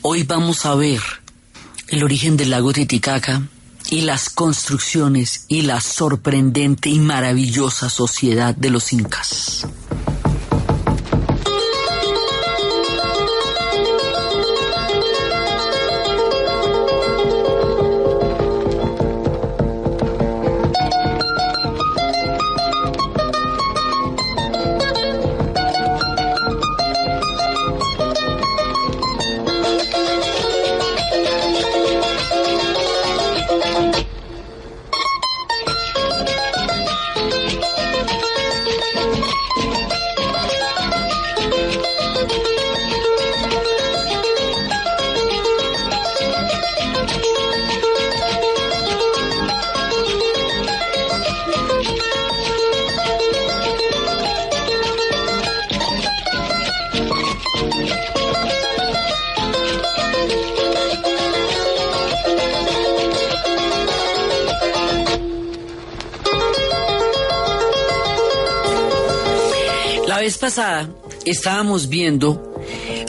Hoy vamos a ver el origen del lago Titicaca y las construcciones y la sorprendente y maravillosa sociedad de los incas. La vez pasada estábamos viendo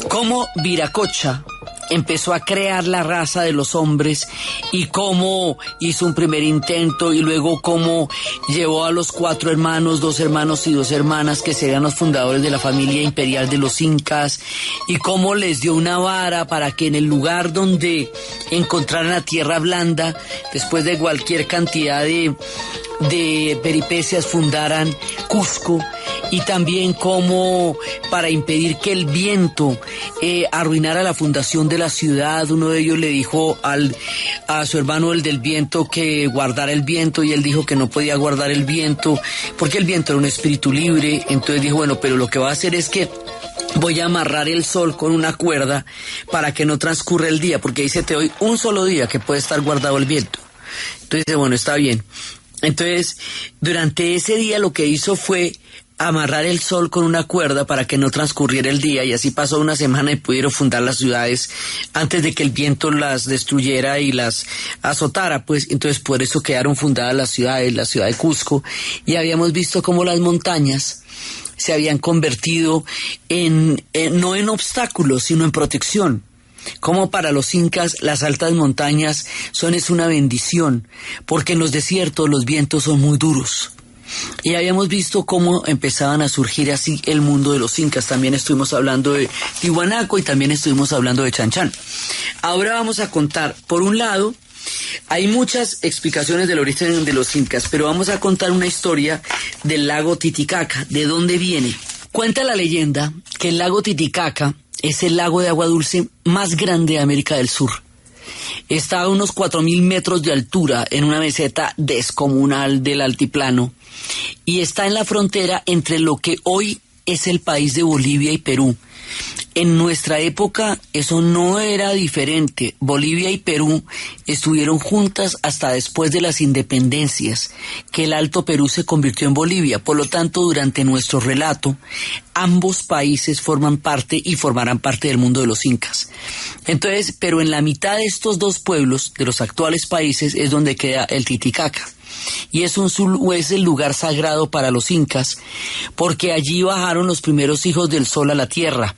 cómo Viracocha empezó a crear la raza de los hombres y cómo hizo un primer intento y luego cómo llevó a los 4 hermanos, 2 hermanos y 2 hermanas que serían los fundadores de la familia imperial de los incas y cómo les dio una vara para que en el lugar donde encontraran la tierra blanda, después de cualquier cantidad de peripecias, fundaran Cusco, y también como para impedir que el viento arruinara la fundación de la ciudad. Uno de ellos le dijo a su hermano el del viento que guardara el viento, y él dijo que no podía guardar el viento porque el viento era un espíritu libre. Entonces dijo, bueno, pero lo que va a hacer es que voy a amarrar el sol con una cuerda para que no transcurra el día, porque dice, te doy un solo día que puede estar guardado el viento. Entonces dice, bueno, está bien. Entonces, durante ese día lo que hizo fue amarrar el sol con una cuerda para que no transcurriera el día, y así pasó una semana y pudieron fundar las ciudades antes de que el viento las destruyera y las azotara, pues. Entonces por eso quedaron fundadas las ciudades, la ciudad de Cusco, y habíamos visto cómo las montañas se habían convertido no en obstáculos, sino en protección. Como para los incas las altas montañas es una bendición, porque en los desiertos los vientos son muy duros. Y habíamos visto cómo empezaban a surgir así el mundo de los incas. También estuvimos hablando de Tiwanaku y también estuvimos hablando de Chan Chan. Ahora vamos a contar, por un lado, hay muchas explicaciones del origen de los incas, pero vamos a contar una historia del lago Titicaca, de dónde viene. Cuenta la leyenda que el lago Titicaca es el lago de agua dulce más grande de América del Sur. Está a unos 4.000 metros de altura en una meseta descomunal del altiplano y está en la frontera entre lo que hoy es el país de Bolivia y Perú. En nuestra época eso no era diferente. Bolivia y Perú estuvieron juntas hasta después de las independencias, que el Alto Perú se convirtió en Bolivia. Por lo tanto, durante nuestro relato, ambos países forman parte y formarán parte del mundo de los incas. Entonces, pero en la mitad de estos dos pueblos, de los actuales países, es donde queda el Titicaca. Y es el lugar sagrado para los incas, porque allí bajaron los primeros hijos del sol a la tierra.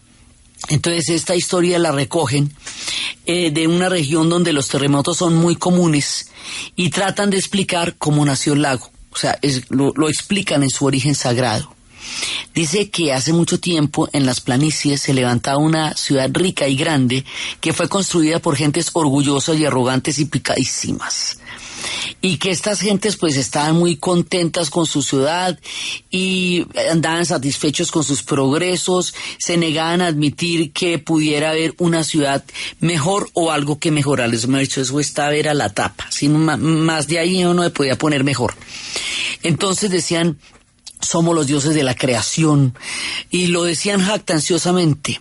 Entonces esta historia la recogen de una región donde los terremotos son muy comunes y tratan de explicar cómo nació el lago. O sea, lo explican en su origen sagrado. Dice que hace mucho tiempo en las planicies se levantaba una ciudad rica y grande que fue construida por gentes orgullosas y arrogantes y picadísimas. Y que estas gentes pues estaban muy contentas con su ciudad y andaban satisfechos con sus progresos, se negaban a admitir que pudiera haber una ciudad mejor o algo que mejorar. Les hemos dicho, eso estaba era la tapa, sin más de ahí uno no podía poner mejor. Entonces decían, somos los dioses de la creación, y lo decían jactanciosamente.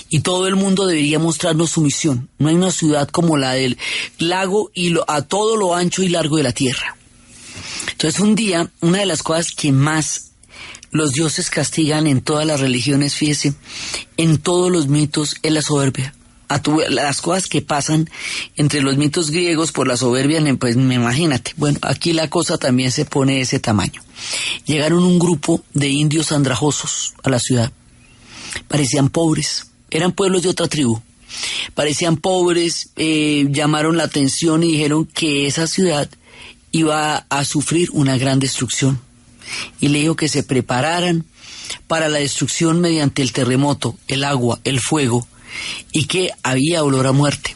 Y todo el mundo debería mostrarnos su misión. No hay una ciudad como la del lago y a todo lo ancho y largo de la tierra. Entonces un día, una de las cosas que más los dioses castigan en todas las religiones, fíjese, en todos los mitos, es la soberbia. Las cosas que pasan entre los mitos griegos por la soberbia, pues imagínate. Bueno, aquí la cosa también se pone de ese tamaño. Llegaron un grupo de indios andrajosos a la ciudad. Parecían pobres. Eran pueblos de otra tribu. parecían pobres, llamaron la atención y dijeron que esa ciudad iba a sufrir una gran destrucción. Y le dijo que se prepararan para la destrucción mediante el terremoto, el agua, el fuego, y que había olor a muerte.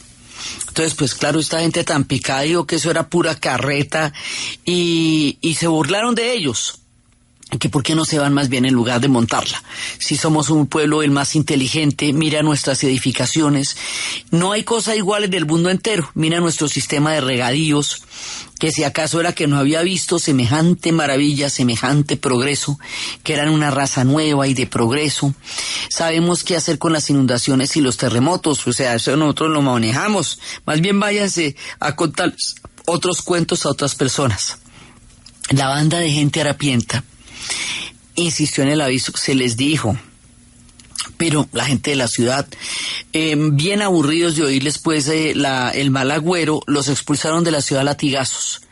Entonces, pues claro, esta gente tan picada dijo que eso era pura carreta y se burlaron de ellos. Que por qué no se van más bien en lugar de montarla. Si somos un pueblo el más inteligente, mira nuestras edificaciones. No hay cosa igual en el mundo entero. Mira nuestro sistema de regadíos, que si acaso era que no había visto semejante maravilla, semejante progreso, que eran una raza nueva y de progreso. Sabemos qué hacer con las inundaciones y los terremotos, o sea, eso nosotros lo manejamos. Más bien váyanse a contar otros cuentos a otras personas. La banda de gente harapienta insistió en el aviso, se les dijo, pero la gente de la ciudad, bien aburridos de oírles pues el mal agüero, los expulsaron de la ciudad a latigazos.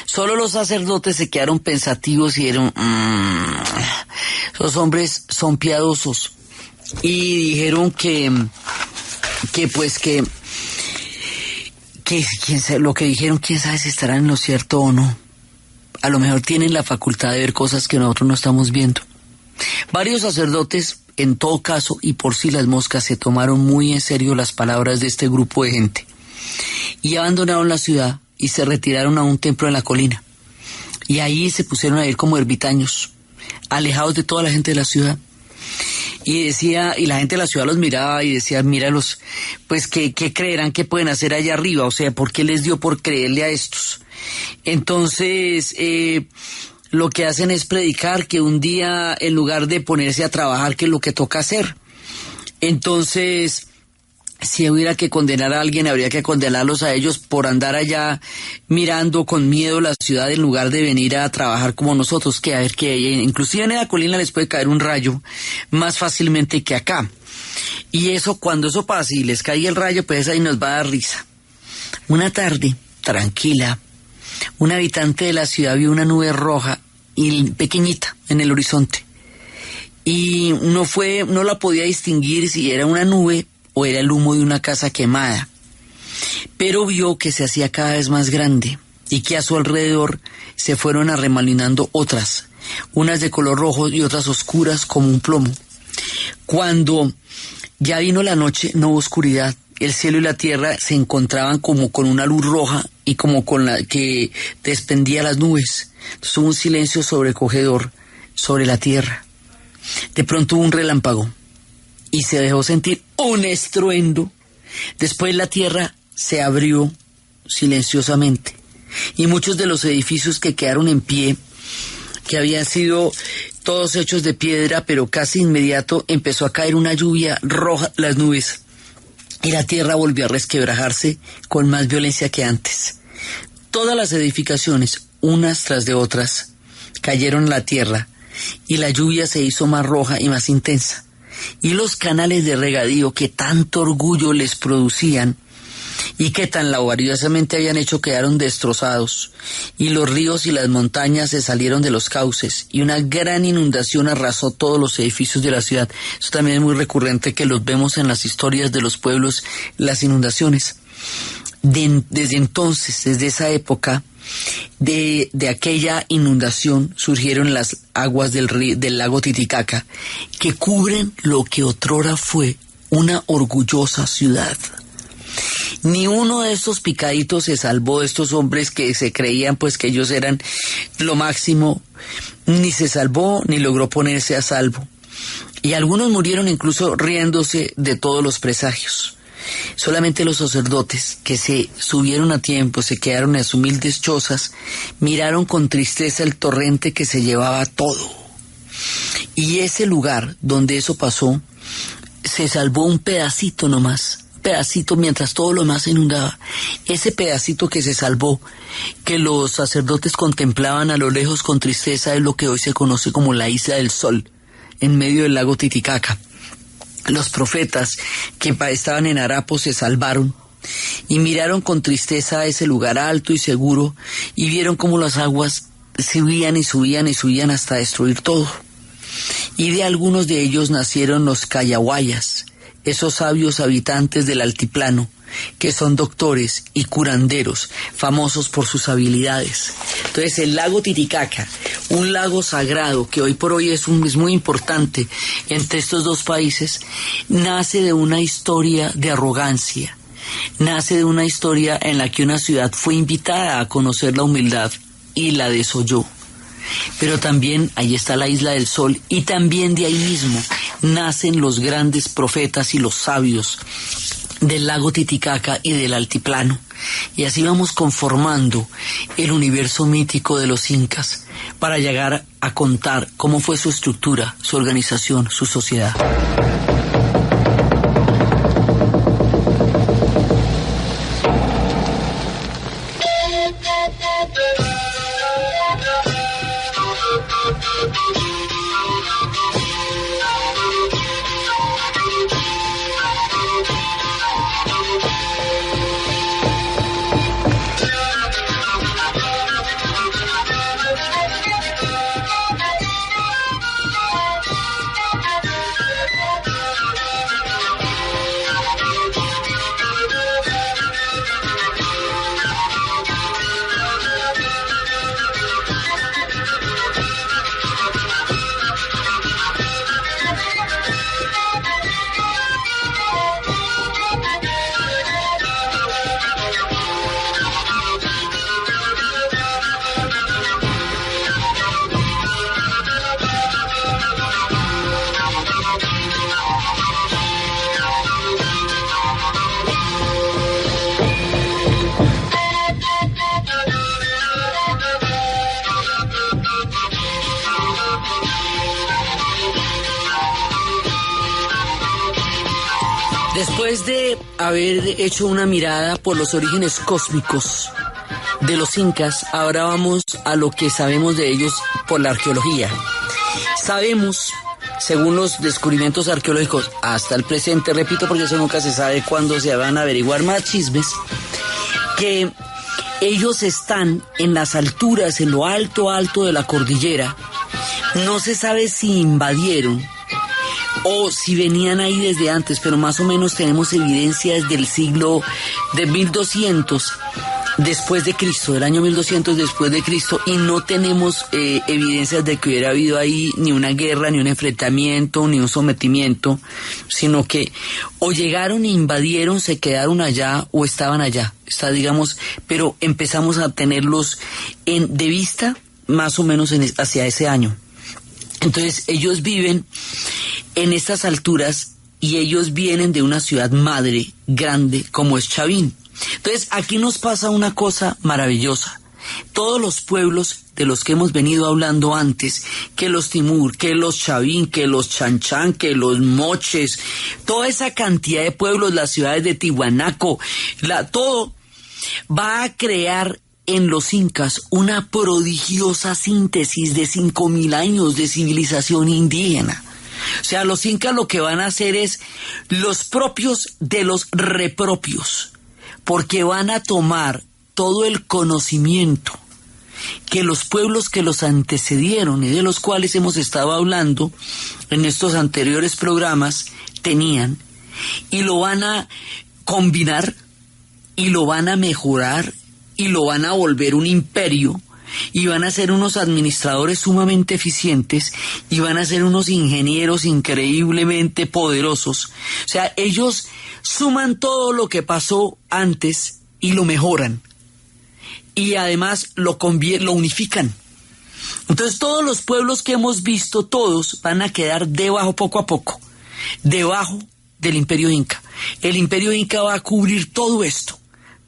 Solo los sacerdotes se quedaron pensativos y dijeron, esos hombres son piadosos, y dijeron que lo que dijeron, quién sabe si estarán en lo cierto o no. A lo mejor tienen la facultad de ver cosas que nosotros no estamos viendo. Varios sacerdotes, en todo caso, y por si las moscas, se tomaron muy en serio las palabras de este grupo de gente y abandonaron la ciudad y se retiraron a un templo en la colina. Y ahí se pusieron a ir como ermitaños, alejados de toda la gente de la ciudad. Y la gente de la ciudad los miraba y decía, míralos, pues ¿qué creerán que pueden hacer allá arriba? O sea, ¿por qué les dio por creerle a estos? Entonces, lo que hacen es predicar que un día, en lugar de ponerse a trabajar, que es lo que toca hacer. Entonces, si hubiera que condenar a alguien, habría que condenarlos a ellos por andar allá mirando con miedo la ciudad en lugar de venir a trabajar como nosotros, que a ver que inclusive en la colina les puede caer un rayo más fácilmente que acá. Y eso, cuando eso pase y les cae el rayo, pues ahí nos va a dar risa. Una tarde, tranquila, un habitante de la ciudad vio una nube roja y pequeñita en el horizonte. Y no la podía distinguir si era una nube o era el humo de una casa quemada, pero vio que se hacía cada vez más grande y que a su alrededor se fueron arremolinando otras, unas de color rojo y otras oscuras como un plomo. Cuando ya vino la noche, no hubo oscuridad, el cielo y la tierra se encontraban como con una luz roja y como con la que desprendía las nubes. Entonces hubo un silencio sobrecogedor sobre la tierra. De pronto hubo un relámpago y se dejó sentir un estruendo. Después la tierra se abrió silenciosamente y muchos de los edificios que quedaron en pie, que habían sido todos hechos de piedra, pero casi inmediato empezó a caer una lluvia roja las nubes y la tierra volvió a resquebrajarse con más violencia que antes. Todas las edificaciones, unas tras de otras, cayeron a la tierra y la lluvia se hizo más roja y más intensa. Y los canales de regadío que tanto orgullo les producían y que tan laboriosamente habían hecho quedaron destrozados, y los ríos y las montañas se salieron de los cauces, y una gran inundación arrasó todos los edificios de la ciudad. Eso también es muy recurrente, que los vemos en las historias de los pueblos, las inundaciones. Desde entonces, desde esa época, de aquella inundación surgieron las aguas del lago Titicaca, que cubren lo que otrora fue una orgullosa ciudad. Ni uno de estos picaditos se salvó, de estos hombres que se creían pues que ellos eran lo máximo, ni se salvó ni logró ponerse a salvo. Y algunos murieron incluso riéndose de todos los presagios. Solamente los sacerdotes, que se subieron a tiempo, se quedaron en sus humildes chozas, miraron con tristeza el torrente que se llevaba todo. Y ese lugar donde eso pasó, se salvó un pedacito nomás, pedacito, mientras todo lo demás se inundaba. Ese pedacito que se salvó, que los sacerdotes contemplaban a lo lejos con tristeza, es lo que hoy se conoce como la Isla del Sol, en medio del lago Titicaca. Los profetas que estaban en Harapos se salvaron y miraron con tristeza a ese lugar alto y seguro y vieron cómo las aguas subían y subían y subían hasta destruir todo. Y de algunos de ellos nacieron los Cayahuayas, esos sabios habitantes del altiplano, que son doctores y curanderos, famosos por sus habilidades. Entonces el lago Titicaca, un lago sagrado que hoy por hoy es muy importante entre estos dos países, nace de una historia de arrogancia, nace de una historia en la que una ciudad fue invitada a conocer la humildad y la desoyó. Pero también ahí está la Isla del Sol, y también de ahí mismo nacen los grandes profetas y los sabios del lago Titicaca y del altiplano. Y así vamos conformando el universo mítico de los incas para llegar a contar cómo fue su estructura, su organización, su sociedad. Después de haber hecho una mirada por los orígenes cósmicos de los incas, ahora vamos a lo que sabemos de ellos por la arqueología. Sabemos, según los descubrimientos arqueológicos hasta el presente, repito porque eso nunca se sabe cuándo se van a averiguar más chismes, que ellos están en las alturas, en lo alto de la cordillera. No se sabe si invadieron o si venían ahí desde antes, pero más o menos tenemos evidencias del siglo de 1200 después de Cristo, del año 1200 después de Cristo, y no tenemos evidencias de que hubiera habido ahí ni una guerra, ni un enfrentamiento, ni un sometimiento, sino que o llegaron e invadieron, se quedaron allá o estaban allá. Está, digamos, pero empezamos a tenerlos de vista más o menos hacia ese año. Entonces ellos viven en estas alturas y ellos vienen de una ciudad madre grande como es Chavín. Entonces aquí nos pasa una cosa maravillosa. Todos los pueblos de los que hemos venido hablando antes, que los Timur, que los Chavín, que los Chanchán, que los Moches, toda esa cantidad de pueblos, las ciudades de Tiwanaco, todo va a crear en los incas una prodigiosa síntesis de 5.000 años de civilización indígena. O sea, los incas lo que van a hacer es los propios de los repropios, porque van a tomar todo el conocimiento que los pueblos que los antecedieron y de los cuales hemos estado hablando en estos anteriores programas tenían, y lo van a combinar y lo van a mejorar y lo van a volver un imperio, y van a ser unos administradores sumamente eficientes y van a ser unos ingenieros increíblemente poderosos. O sea, ellos suman todo lo que pasó antes y lo mejoran, y además lo unifican. Entonces todos los pueblos que hemos visto, todos van a quedar debajo, poco a poco, debajo del Imperio Inca. El Imperio Inca va a cubrir todo esto.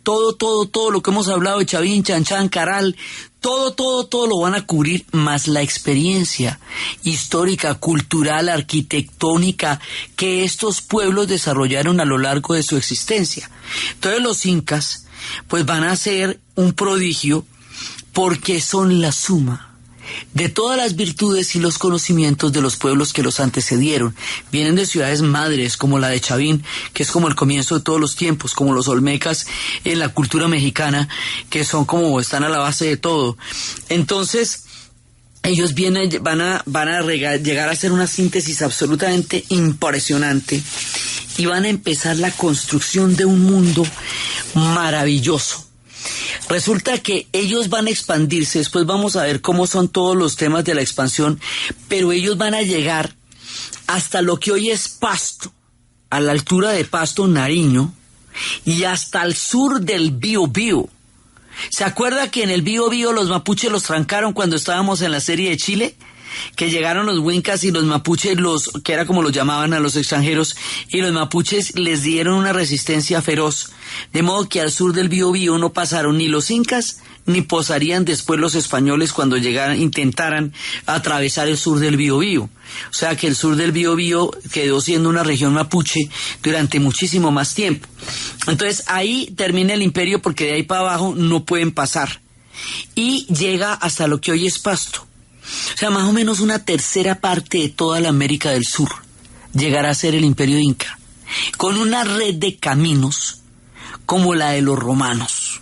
Todo lo que hemos hablado de Chavín, Chanchán, Caral, todo lo van a cubrir, más la experiencia histórica, cultural, arquitectónica que estos pueblos desarrollaron a lo largo de su existencia. Entonces los incas pues van a ser un prodigio porque son la suma de todas las virtudes y los conocimientos de los pueblos que los antecedieron. Vienen de ciudades madres como la de Chavín, que es como el comienzo de todos los tiempos, como los olmecas en la cultura mexicana, que están a la base de todo. Entonces ellos van a llegar a hacer una síntesis absolutamente impresionante, y van a empezar la construcción de un mundo maravilloso. Resulta que ellos van a expandirse, después vamos a ver cómo son todos los temas de la expansión, pero ellos van a llegar hasta lo que hoy es Pasto, a la altura de Pasto, Nariño, y hasta el sur del Biobío. ¿Se acuerda que en el Biobío los mapuches los trancaron cuando estábamos en la serie de Chile? Que llegaron los huincas y los mapuches, que era como los llamaban a los extranjeros, y los mapuches les dieron una resistencia feroz, de modo que al sur del Biobío no pasaron ni los incas, ni pasarían después los españoles cuando intentaran atravesar el sur del Biobío. O sea que el sur del Biobío quedó siendo una región mapuche durante muchísimo más tiempo. Entonces ahí termina el imperio, porque de ahí para abajo no pueden pasar. Y llega hasta lo que hoy es Pasto. O sea, más o menos una tercera parte de toda la América del Sur llegará a ser el imperio inca, con una red de caminos como la de los romanos.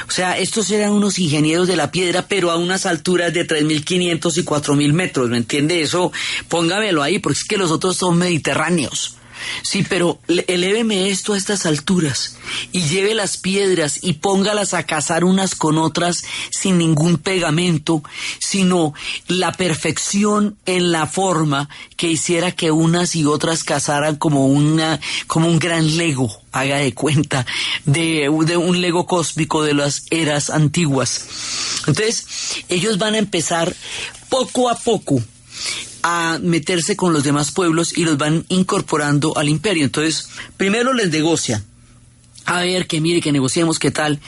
O sea, estos eran unos ingenieros de la piedra, pero a unas alturas de 3.500 y 4.000 metros, ¿me entiende? Eso, póngamelo ahí, porque es que los otros son mediterráneos. Sí, pero eléveme esto a estas alturas y lleve las piedras y póngalas a cazar unas con otras sin ningún pegamento, sino la perfección en la forma que hiciera que unas y otras cazaran como un gran Lego, haga de cuenta, de un Lego cósmico de las eras antiguas. Entonces, ellos van a empezar poco a poco a meterse con los demás pueblos y los van incorporando al imperio. Entonces, primero les negocian. A ver, que mire, que negociemos, ¿qué tal?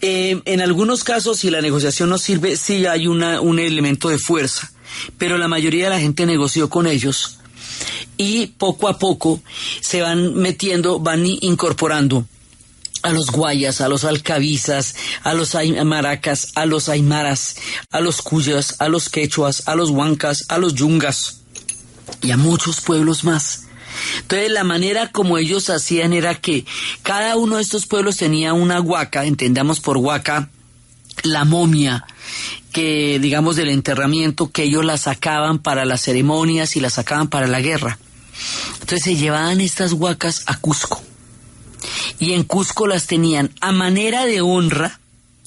En algunos casos, si la negociación no sirve, sí hay un elemento de fuerza, pero la mayoría de la gente negoció con ellos y poco a poco se van metiendo, van incorporando a los guayas, a los alcabizas, a los maracas, a los aymaras, a los cuyas, a los quechuas, a los huancas, a los yungas y a muchos pueblos más. Entonces la manera como ellos hacían era que cada uno de estos pueblos tenía una huaca, entendamos por huaca la momia, que digamos del enterramiento, que ellos la sacaban para las ceremonias y la sacaban para la guerra. Entonces se llevaban estas huacas a Cusco. Y en Cusco las tenían a manera de honra,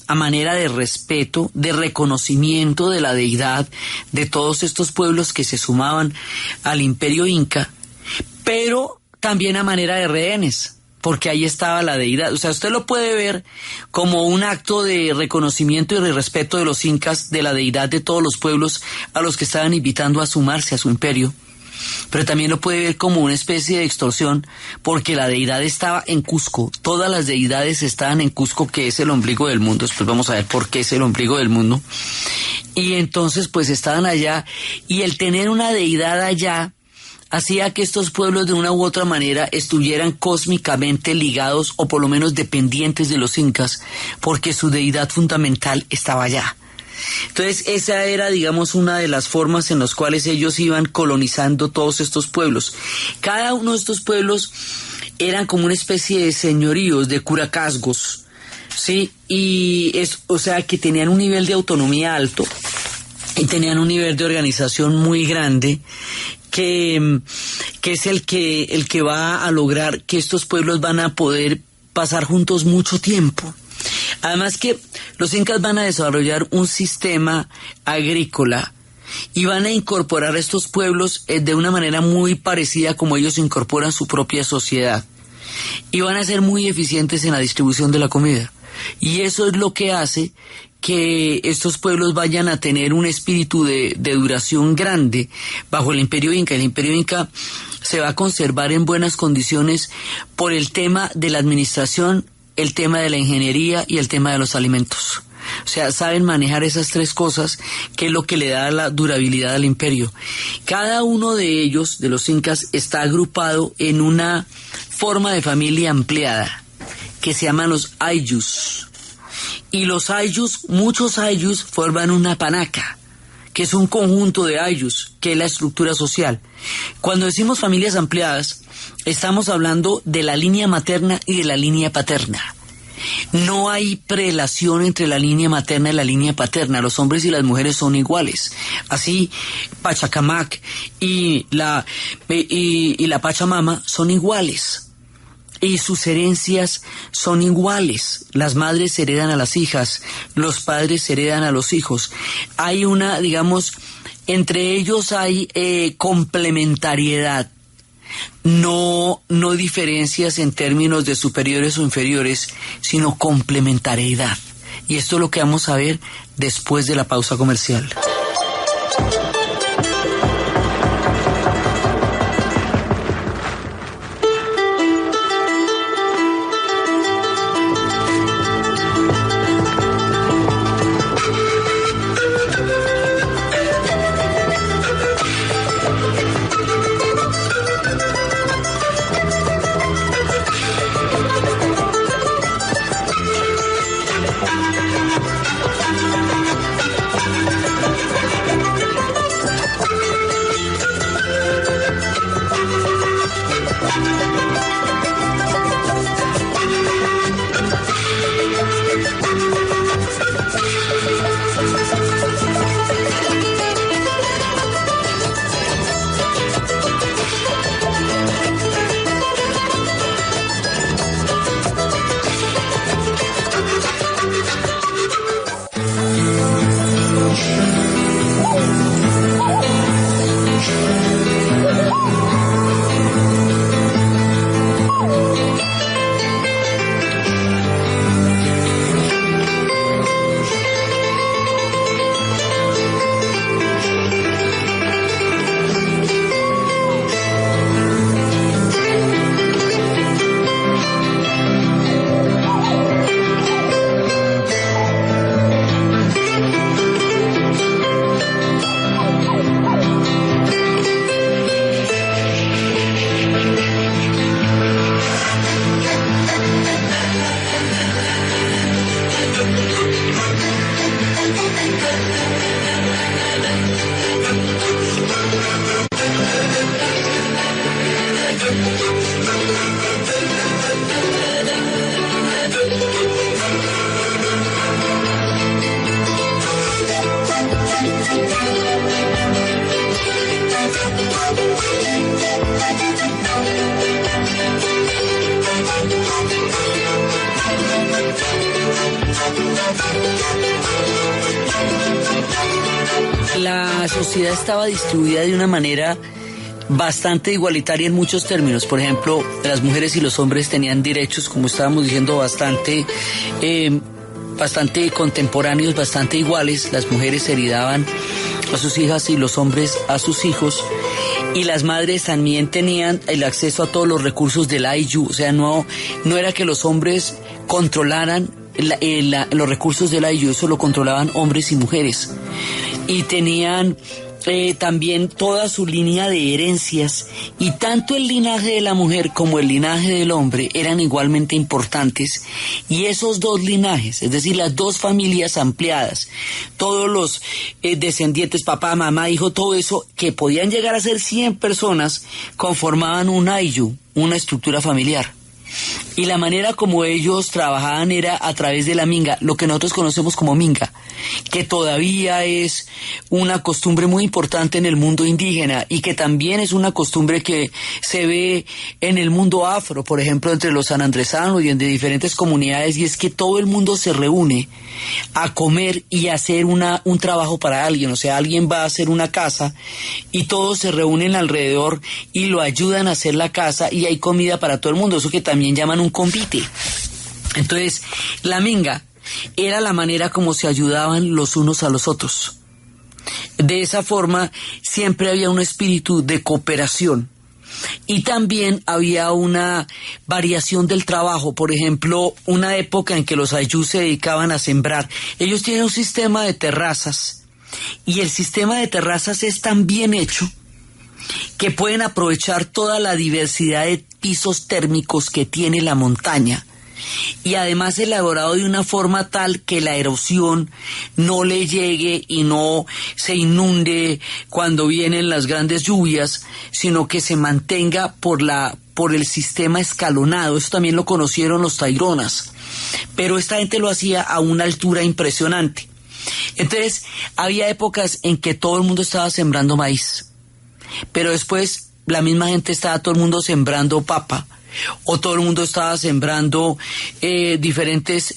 a manera de respeto, de reconocimiento de la deidad de todos estos pueblos que se sumaban al imperio inca, pero también a manera de rehenes, porque ahí estaba la deidad. O sea, usted lo puede ver como un acto de reconocimiento y de respeto de los incas, de la deidad de todos los pueblos a los que estaban invitando a sumarse a su imperio. Pero también lo puede ver como una especie de extorsión, porque la deidad estaba en Cusco. Todas las deidades estaban en Cusco, que es el ombligo del mundo. Después vamos a ver por qué es el ombligo del mundo. Y entonces pues estaban allá, y el tener una deidad allá hacía que estos pueblos de una u otra manera estuvieran cósmicamente ligados, o por lo menos dependientes de los incas, porque su deidad fundamental estaba allá. Entonces esa era, digamos, una de las formas en las cuales ellos iban colonizando todos estos pueblos. Cada uno de estos pueblos eran como una especie de señoríos, de curacazgos, ¿sí? O sea, que tenían un nivel de autonomía alto y tenían un nivel de organización muy grande, que es el que va a lograr que estos pueblos van a poder pasar juntos mucho tiempo. Además que los incas van a desarrollar un sistema agrícola y van a incorporar a estos pueblos de una manera muy parecida como ellos incorporan su propia sociedad. Y van a ser muy eficientes en la distribución de la comida. Y eso es lo que hace que estos pueblos vayan a tener un espíritu de duración grande bajo el imperio inca. El imperio inca se va a conservar en buenas condiciones por el tema de la administración, el tema de la ingeniería y el tema de los alimentos. O sea, saben manejar esas tres cosas, que es lo que le da la durabilidad al imperio. Cada uno de ellos, de los incas, está agrupado en una forma de familia ampliada, que se llaman los ayllus. Y los ayllus, muchos ayllus, forman una panaca, que es un conjunto de ayllus, que es la estructura social. Cuando decimos familias ampliadas, estamos hablando de la línea materna y de la línea paterna. No hay prelación entre la línea materna y la línea paterna. Los hombres y las mujeres son iguales. Así, Pachacamac y la Pachamama son iguales. y sus herencias son iguales. Las madres heredan a las hijas, los padres heredan a los hijos. Hay una, digamos, entre ellos hay complementariedad. No diferencias en términos de superiores o inferiores, sino complementariedad. Y esto es lo que vamos a ver después de la pausa comercial. La sociedad estaba distribuida de una manera bastante igualitaria en muchos términos. Por ejemplo, las mujeres y los hombres tenían derechos, como estábamos diciendo, bastante contemporáneos, bastante iguales. Las mujeres heredaban a sus hijas y los hombres a sus hijos. Y las madres también tenían el acceso a todos los recursos del IU. O sea, no era que los hombres controlaran los recursos del IU, eso lo controlaban hombres y mujeres. Y tenían también toda su línea de herencias, y tanto el linaje de la mujer como el linaje del hombre eran igualmente importantes, y esos dos linajes, es decir, las dos familias ampliadas, todos los descendientes, papá, mamá, hijo, todo eso, que podían llegar a ser 100 personas, conformaban un ayllu, una estructura familiar. Y la manera como ellos trabajaban era a través de la minga, lo que nosotros conocemos como minga, que todavía es una costumbre muy importante en el mundo indígena y que también es una costumbre que se ve en el mundo afro, por ejemplo, entre los sanandresanos y en de diferentes comunidades, y es que todo el mundo se reúne a comer y a hacer un trabajo para alguien. O sea, alguien va a hacer una casa y todos se reúnen alrededor y lo ayudan a hacer la casa, y hay comida para todo el mundo, eso que también llaman un convite. Entonces, la minga era la manera como se ayudaban los unos a los otros. De esa forma siempre había un espíritu de cooperación, y también había una variación del trabajo. Por ejemplo, una época en que los ayllus se dedicaban a sembrar. Ellos tienen un sistema de terrazas, y el sistema de terrazas es tan bien hecho que pueden aprovechar toda la diversidad de pisos térmicos que tiene la montaña, y además elaborado de una forma tal que la erosión no le llegue y no se inunde cuando vienen las grandes lluvias, sino que se mantenga por el sistema escalonado. Eso también lo conocieron los taironas, pero esta gente lo hacía a una altura impresionante. Entonces, había épocas en que todo el mundo estaba sembrando maíz, pero después la misma gente estaba todo el mundo sembrando papa, o todo el mundo estaba sembrando diferentes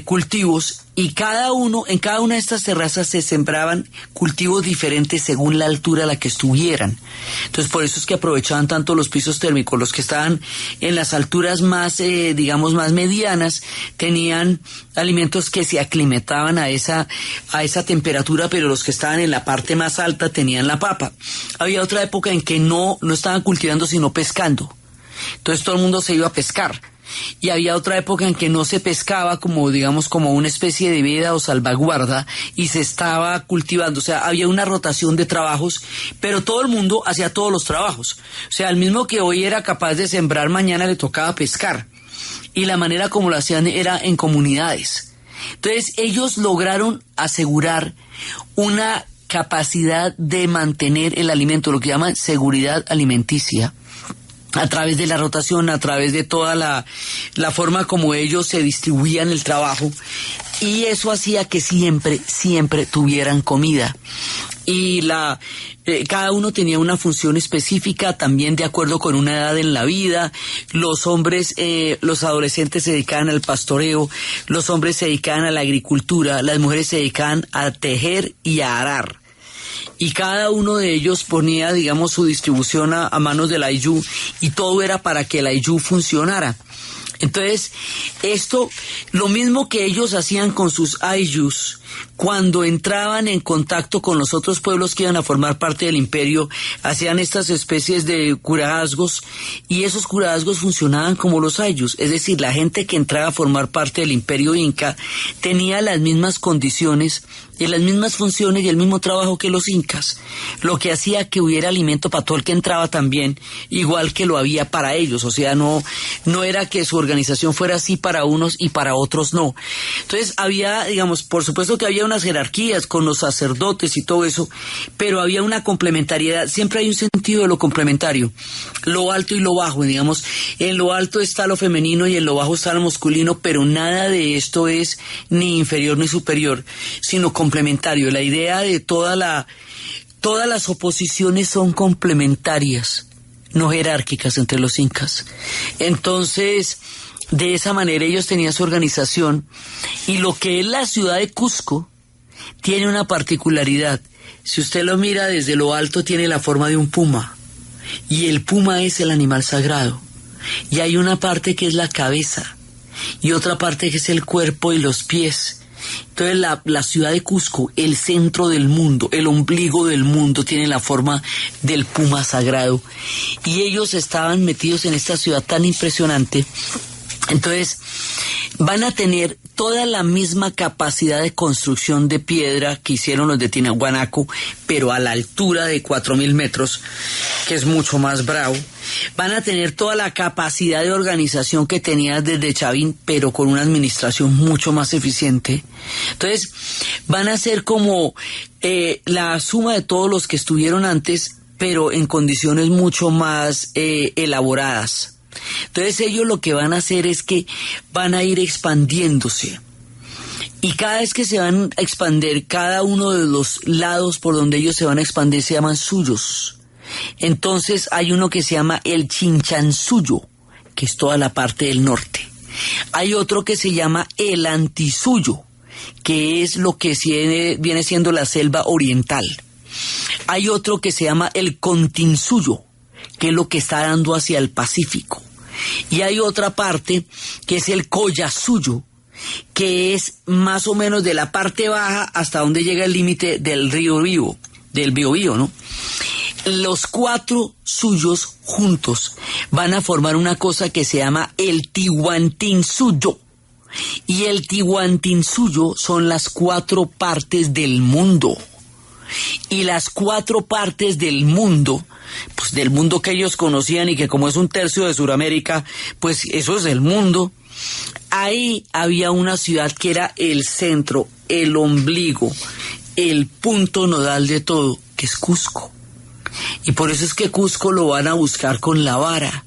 cultivos, y en cada una de estas terrazas se sembraban cultivos diferentes según la altura a la que estuvieran. Entonces por eso es que aprovechaban tanto los pisos térmicos. Los que estaban en las alturas más, digamos, más medianas, tenían alimentos que se aclimataban a esa temperatura, pero los que estaban en la parte más alta tenían la papa. Había otra época en que no estaban cultivando sino pescando. Entonces todo el mundo se iba a pescar. Y había otra época en que no se pescaba como una especie de veda o salvaguarda, y se estaba cultivando. O sea, había una rotación de trabajos, pero todo el mundo hacía todos los trabajos. O sea, el mismo que hoy era capaz de sembrar, mañana le tocaba pescar. Y la manera como lo hacían era en comunidades. Entonces ellos lograron asegurar una capacidad de mantener el alimento, lo que llaman seguridad alimenticia, a través de la rotación, a través de toda la forma como ellos se distribuían el trabajo, y eso hacía que siempre tuvieran comida. Y cada uno tenía una función específica, también de acuerdo con una edad en la vida. Los hombres, los adolescentes se dedicaban al pastoreo, los hombres se dedicaban a la agricultura, las mujeres se dedicaban a tejer y a arar. Y cada uno de ellos ponía, digamos, su distribución a manos del Ayllú, y todo era para que el Ayllú funcionara. Entonces, lo mismo que ellos hacían con sus Ayllús, cuando entraban en contacto con los otros pueblos que iban a formar parte del imperio, hacían estas especies de curazgos, y esos curazgos funcionaban como los Ayllús. Es decir, la gente que entraba a formar parte del imperio inca tenía las mismas condiciones y las mismas funciones y el mismo trabajo que los incas, lo que hacía que hubiera alimento para todo el que entraba también, igual que lo había para ellos. O sea, no era que su organización fuera así para unos y para otros no. Entonces había, digamos, por supuesto que había unas jerarquías con los sacerdotes y todo eso, pero había una complementariedad. Siempre hay un sentido de lo complementario, lo alto y lo bajo, digamos. En lo alto está lo femenino y en lo bajo está lo masculino, pero nada de esto es ni inferior ni superior, sino complementario. La idea de todas las oposiciones son complementarias, no jerárquicas entre los incas. Entonces, de esa manera ellos tenían su organización, y lo que es la ciudad de Cusco tiene una particularidad. Si usted lo mira desde lo alto, tiene la forma de un puma, y el puma es el animal sagrado, y hay una parte que es la cabeza y otra parte que es el cuerpo y los pies. Entonces la ciudad de Cusco, el centro del mundo, el ombligo del mundo, tiene la forma del puma sagrado, y ellos estaban metidos en esta ciudad tan impresionante. Entonces van a tener toda la misma capacidad de construcción de piedra que hicieron los de Tiahuanaco, pero a la altura de 4.000 metros, que es mucho más bravo. Van a tener toda la capacidad de organización que tenían desde Chavín, pero con una administración mucho más eficiente. Entonces van a ser como la suma de todos los que estuvieron antes, pero en condiciones mucho más elaboradas. Entonces ellos lo que van a hacer es que van a ir expandiéndose, y cada vez que se van a expandir, cada uno de los lados por donde ellos se van a expandir se llaman suyos. Entonces hay uno que se llama el Chinchansuyo, que es toda la parte del norte. Hay otro que se llama el Antisuyo, que es lo que viene siendo la selva oriental. Hay otro que se llama el Continsuyo, que es lo que está dando hacia el Pacífico. Y hay otra parte que es el Collasuyo, que es más o menos de la parte baja hasta donde llega el límite del río Bío, del Biobío, ¿no? Los 4 suyos juntos van a formar una cosa que se llama el Tihuantinsuyo. Y el Tihuantinsuyo son las 4 partes del mundo. Y las 4 partes del mundo, pues del mundo que ellos conocían, y que como es 1/3 de Sudamérica, pues eso es el mundo. Ahí había una ciudad que era el centro, el ombligo, el punto nodal de todo, que es Cusco. Y por eso es que Cusco lo van a buscar con la vara.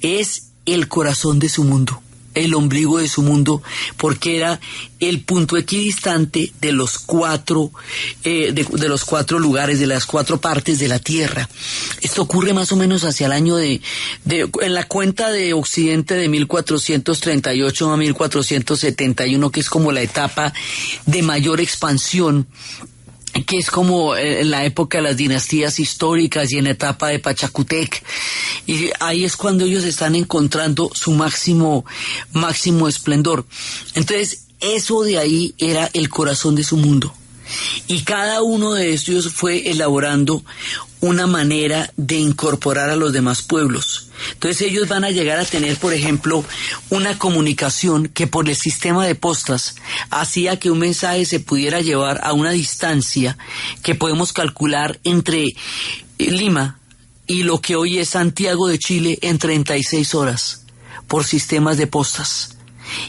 Es el corazón de su mundo. el ombligo de su mundo, porque era el punto equidistante de los cuatro de los cuatro lugares, de las cuatro partes de la Tierra. Esto ocurre más o menos hacia el año en la cuenta de Occidente de 1438 a 1471, que es como la etapa de mayor expansión, que es como en la época de las dinastías históricas y en la etapa de Pachacútec, y ahí es cuando ellos están encontrando su máximo esplendor. Entonces, eso de ahí era el corazón de su mundo, y cada uno de ellos fue elaborando una manera de incorporar a los demás pueblos. Entonces ellos van a llegar a tener, por ejemplo, una comunicación que por el sistema de postas hacía que un mensaje se pudiera llevar a una distancia que podemos calcular entre Lima y lo que hoy es Santiago de Chile en 36 horas por sistemas de postas.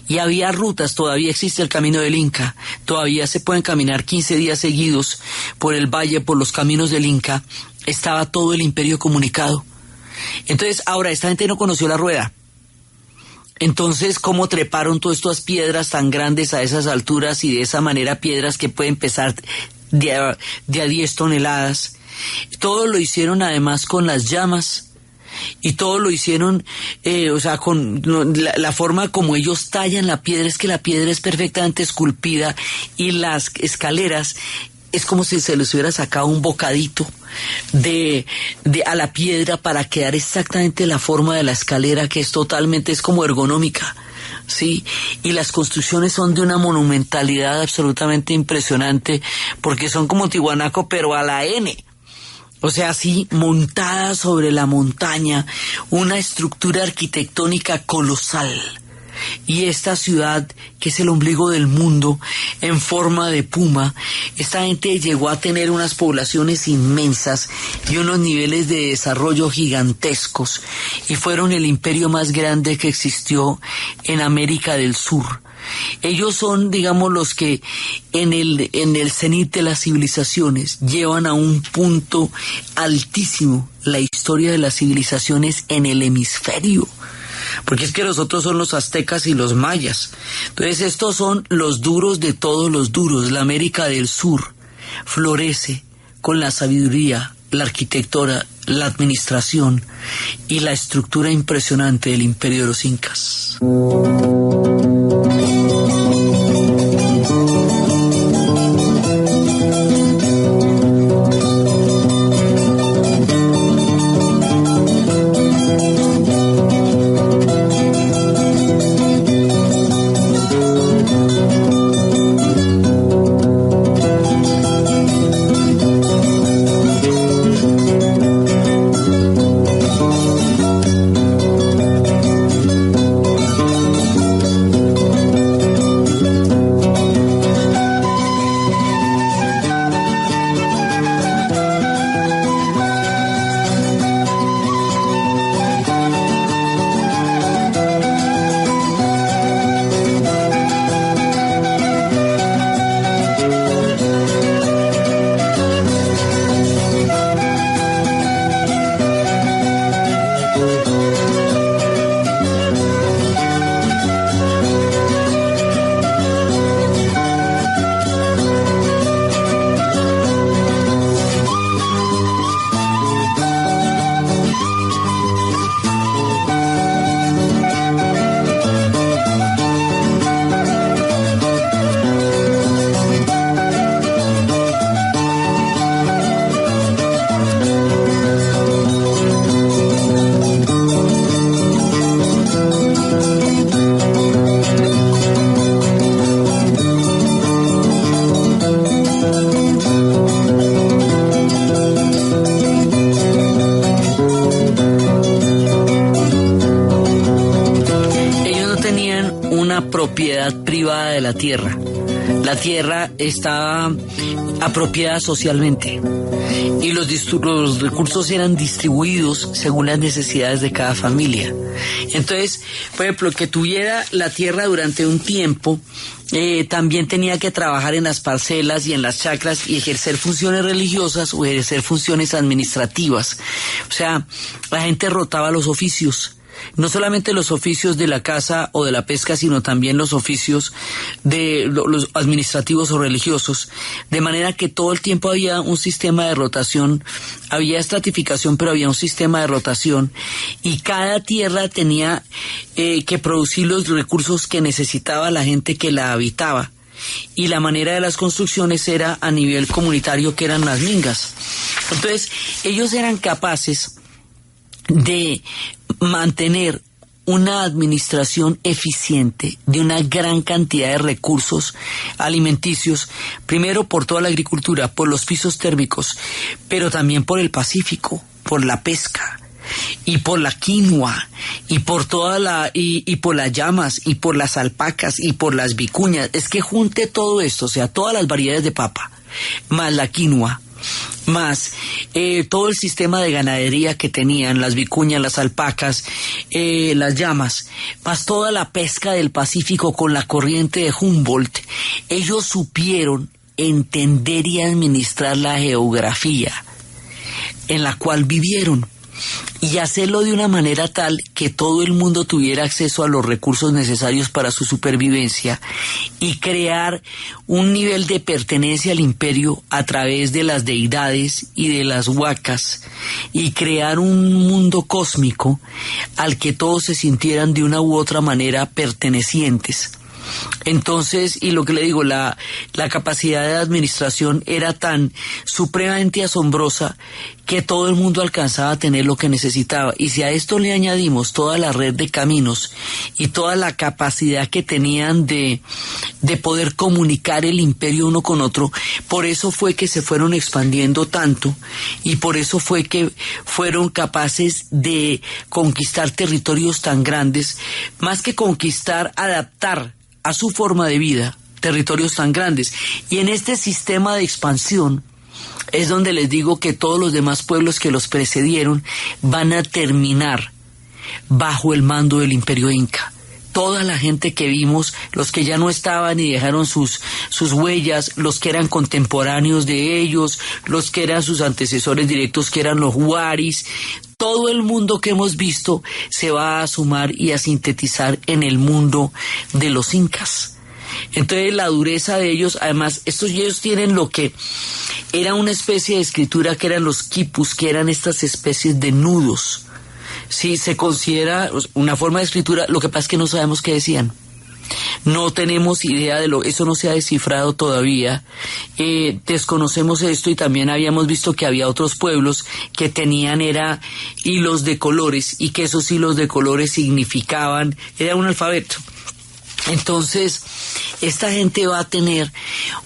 Y había rutas, todavía existe el camino del Inca, todavía se pueden caminar 15 días seguidos por el valle, por los caminos del Inca. Estaba todo el imperio comunicado. Entonces, ahora, esta gente no conoció la rueda. Entonces, ¿cómo treparon todas estas piedras tan grandes a esas alturas y de esa manera piedras que pueden pesar de a 10 toneladas? Todo lo hicieron además con las llamas. Y todo lo hicieron, con la forma como ellos tallan la piedra, es que la piedra es perfectamente esculpida, y las escaleras es como si se les hubiera sacado un bocadito a la piedra para quedar exactamente la forma de la escalera, que es como ergonómica, ¿sí? Y las construcciones son de una monumentalidad absolutamente impresionante, porque son como Tiwanaku, pero a la N. O sea, así, montada sobre la montaña, una estructura arquitectónica colosal. Y esta ciudad, que es el ombligo del mundo, en forma de puma, esta gente llegó a tener unas poblaciones inmensas y unos niveles de desarrollo gigantescos, y fueron el imperio más grande que existió en América del Sur. Ellos son, digamos, los que en el cenit de las civilizaciones llevan a un punto altísimo la historia de las civilizaciones en el hemisferio. Porque es que los otros son los aztecas y los mayas. Entonces estos son los duros de todos los duros. La América del Sur florece con la sabiduría, la arquitectura, la administración y la estructura impresionante del imperio de los incas. Propiedad privada de la tierra. La tierra está apropiada socialmente y los recursos eran distribuidos según las necesidades de cada familia. Entonces, por ejemplo, que tuviera la tierra durante un tiempo, también tenía que trabajar en las parcelas y en las chacras y ejercer funciones religiosas o ejercer funciones administrativas. O sea, la gente rotaba los oficios. no solamente los oficios de la caza o de la pesca, sino también los oficios de los administrativos o religiosos, de manera que todo el tiempo había un sistema de rotación, había estratificación, pero había un sistema de rotación, y cada tierra tenía que producir los recursos que necesitaba la gente que la habitaba. Y la manera de las construcciones era a nivel comunitario, que eran las mingas. Entonces, ellos eran capaces de mantener una administración eficiente de una gran cantidad de recursos alimenticios, primero por toda la agricultura, por los pisos térmicos, pero también por el Pacífico, por la pesca, y por la quinoa, y por y por las llamas, y por las alpacas, y por las vicuñas. Es que junte todo esto, o sea, todas las variedades de papa, más la quinoa, más todo el sistema de ganadería que tenían, las vicuñas, las alpacas, las llamas, más toda la pesca del Pacífico con la corriente de Humboldt. Ellos supieron entender y administrar la geografía en la cual vivieron, y hacerlo de una manera tal que todo el mundo tuviera acceso a los recursos necesarios para su supervivencia, y crear un nivel de pertenencia al imperio a través de las deidades y de las huacas, y crear un mundo cósmico al que todos se sintieran de una u otra manera pertenecientes. Entonces, y lo que le digo, la capacidad de administración era tan supremamente asombrosa que todo el mundo alcanzaba a tener lo que necesitaba. Y si a esto le añadimos toda la red de caminos y toda la capacidad que tenían de poder comunicar el imperio uno con otro, por eso fue que se fueron expandiendo tanto, y por eso fue que fueron capaces de conquistar territorios tan grandes, más que conquistar, adaptar a su forma de vida territorios tan grandes. Y en este sistema de expansión es donde les digo que todos los demás pueblos que los precedieron van a terminar bajo el mando del Imperio Inca. Toda la gente que vimos, los que ya no estaban y dejaron sus huellas, los que eran contemporáneos de ellos, los que eran sus antecesores directos, que eran los huaris, todo el mundo que hemos visto se va a sumar y a sintetizar en el mundo de los incas. Entonces la dureza de ellos, además, ellos tienen lo que era una especie de escritura, que eran los quipus, que eran estas especies de nudos. Sí, se considera una forma de escritura, lo que pasa es que no sabemos qué decían. No tenemos idea eso no se ha descifrado todavía. Desconocemos esto, y también habíamos visto que había otros pueblos que tenían hilos de colores, y que esos hilos de colores significaban, era un alfabeto. Entonces, esta gente va a tener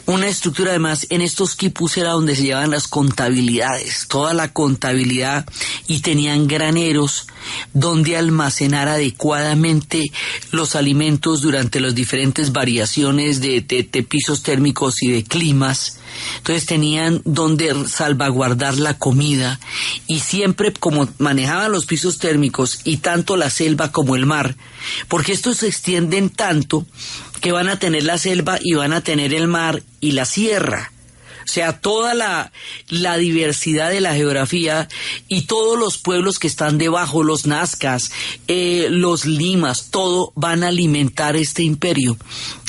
una estructura. Además, en estos quipus era donde se llevaban las contabilidades, toda la contabilidad, y tenían graneros donde almacenar adecuadamente los alimentos durante las diferentes variaciones de pisos térmicos y de climas. Entonces tenían donde salvaguardar la comida, y siempre, como manejaban los pisos térmicos y tanto la selva como el mar, porque estos se extienden tanto que van a tener la selva y van a tener el mar y la sierra. O sea, toda la diversidad de la geografía, y todos los pueblos que están debajo, los nazcas, los limas, todo van a alimentar este imperio.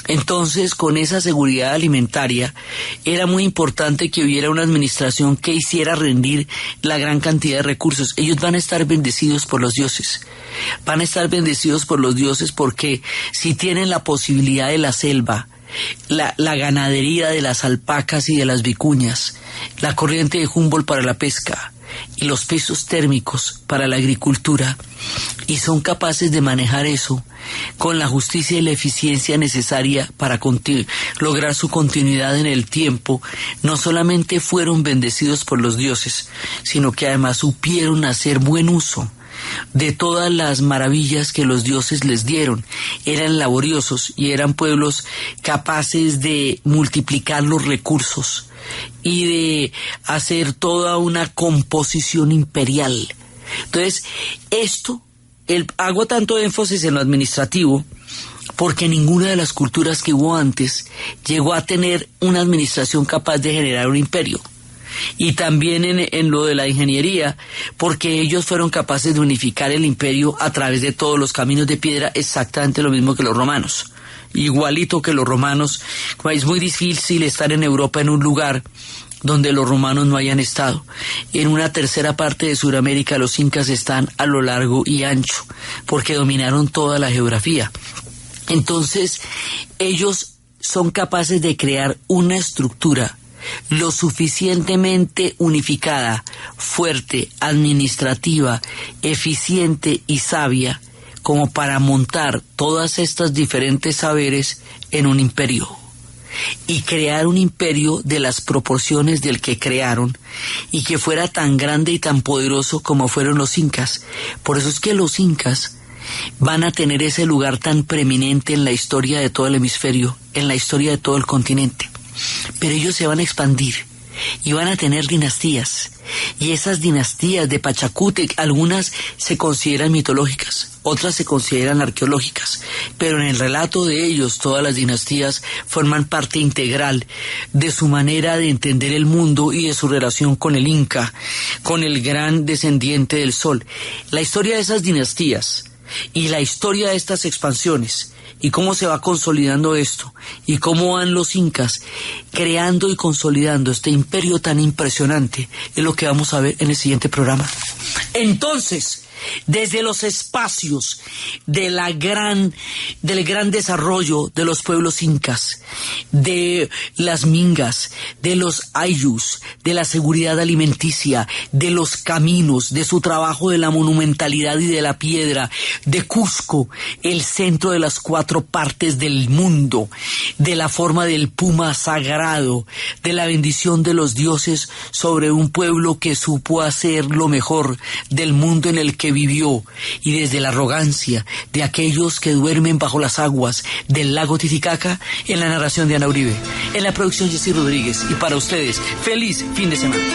Entonces, con esa seguridad alimentaria, era muy importante que hubiera una administración que hiciera rendir la gran cantidad de recursos. Ellos van a estar bendecidos por los dioses. Van a estar bendecidos por los dioses porque si tienen la posibilidad de la selva, la ganadería de las alpacas y de las vicuñas, la corriente de Humboldt para la pesca y los pisos térmicos para la agricultura, y son capaces de manejar eso con la justicia y la eficiencia necesaria para lograr su continuidad en el tiempo, no solamente fueron bendecidos por los dioses, sino que además supieron hacer buen uso de todas las maravillas que los dioses les dieron. Eran laboriosos y eran pueblos capaces de multiplicar los recursos y de hacer toda una composición imperial. Entonces, hago tanto énfasis en lo administrativo porque ninguna de las culturas que hubo antes llegó a tener una administración capaz de generar un imperio. y también en lo de la ingeniería, porque ellos fueron capaces de unificar el imperio a través de todos los caminos de piedra, exactamente lo mismo que los romanos. Igualito que los romanos. Es muy difícil estar en Europa en un lugar donde los romanos no hayan estado. En una tercera parte de Sudamérica los incas están a lo largo y ancho, porque dominaron toda la geografía. Entonces, ellos son capaces de crear una estructura lo suficientemente unificada, fuerte, administrativa, eficiente y sabia, como para montar todas estas diferentes saberes en un imperio. Y crear un imperio de las proporciones del que crearon y que fuera tan grande y tan poderoso como fueron los incas. Por eso es que los incas van a tener ese lugar tan preeminente en la historia de todo el hemisferio, en la historia de todo el continente. Pero ellos se van a expandir y van a tener dinastías. Y esas dinastías de Pachacútec, algunas se consideran mitológicas, otras se consideran arqueológicas, pero en el relato de ellos todas las dinastías forman parte integral de su manera de entender el mundo y de su relación con el Inca, con el gran descendiente del sol. La historia de esas dinastías y la historia de estas expansiones y cómo se va consolidando esto y cómo van los incas creando y consolidando este imperio tan impresionante es lo que vamos a ver en el siguiente programa. Entonces, desde los espacios del gran desarrollo de los pueblos incas, de las mingas, de los ayllus, de la seguridad alimenticia, de los caminos, de su trabajo de la monumentalidad y de la piedra, de Cusco, el centro de las 4 partes del mundo, de la forma del puma sagrado, de la bendición de los dioses sobre un pueblo que supo hacer lo mejor del mundo en el que vivió, y desde la arrogancia de aquellos que duermen bajo las aguas del lago Titicaca, en la narración de Ana Uribe, en la producción Jessy Rodríguez, y para ustedes, feliz fin de semana.